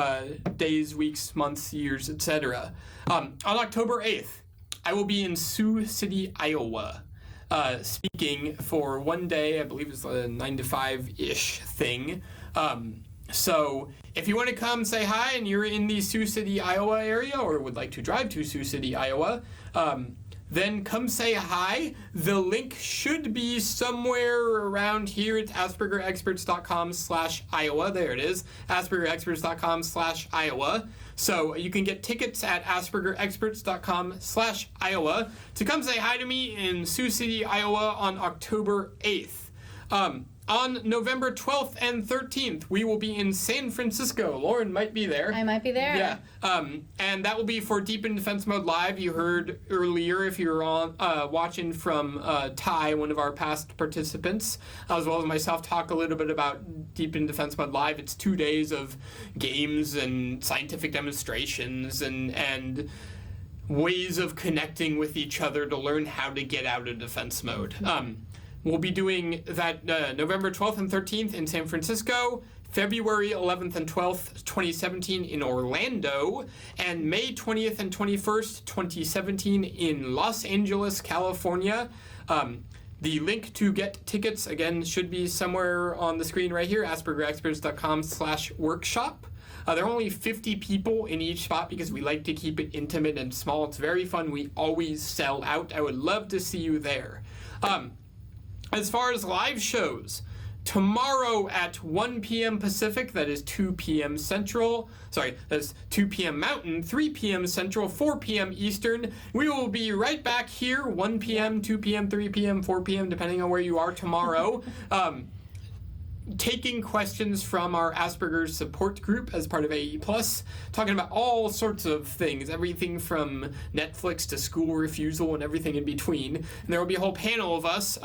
days, weeks, months, years, etc. On October 8th, I will be in Sioux City, Iowa, speaking for one day. I believe it's a 9 to 5-ish thing. So if you want to come say hi and you're in the Sioux City, Iowa area, or would like to drive to Sioux City, Iowa, then come say hi. The link should be somewhere around here. It's aspergerexperts.com/Iowa. There it is, aspergerexperts.com/Iowa. So you can get tickets at aspergerexperts.com/Iowa to come say hi to me in Sioux City, Iowa on October 8th. On November 12th and 13th, we will be in San Francisco. Lauren might be there. I might be there. Yeah. And that will be for Deep in Defense Mode Live. You heard earlier, if you were on watching from Ty, one of our past participants, as well as myself, talk a little bit about Deep in Defense Mode Live. It's 2 days of games and scientific demonstrations and ways of connecting with each other to learn how to get out of defense mode. We'll be doing that November 12th and 13th in San Francisco, February 11th and 12th, 2017 in Orlando, and May 20th and 21st, 2017 in Los Angeles, California. The link to get tickets, again, should be somewhere on the screen right here, aspergerexperts.com/workshop. There are only 50 people in each spot because we like to keep it intimate and small. It's very fun. We always sell out. I would love to see you there. As far as live shows, tomorrow at 1 p.m. Pacific, that is 2 p.m. Central, that's 2 p.m. Mountain, 3 p.m. Central, 4 p.m. Eastern. We will be right back here, 1 p.m., 2 p.m., 3 p.m., 4 p.m., depending on where you are tomorrow, taking questions from our Asperger's support group as part of AE+, talking about all sorts of things, everything from Netflix to school refusal and everything in between. And there will be a whole panel of us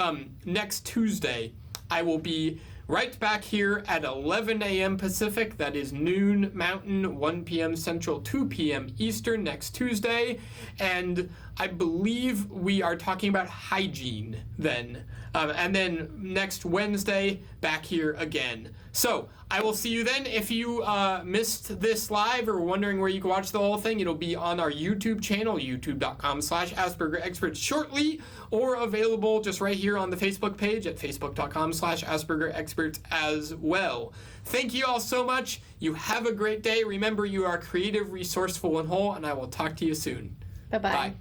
next Tuesday. I will be right back here at 11 a.m. Pacific, that is noon Mountain, 1 p.m. Central, 2 p.m. Eastern next Tuesday, and I believe we are talking about hygiene then. And then next Wednesday, back here again. So I will see you then. If you missed this live or wondering where you can watch the whole thing, it'll be on our YouTube channel, youtube.com/AspergerExperts shortly, or available just right here on the Facebook page at facebook.com/AspergerExperts as well. Thank you all so much. You have a great day. Remember, you are creative, resourceful, and whole, and I will talk to you soon. Bye-bye. Bye.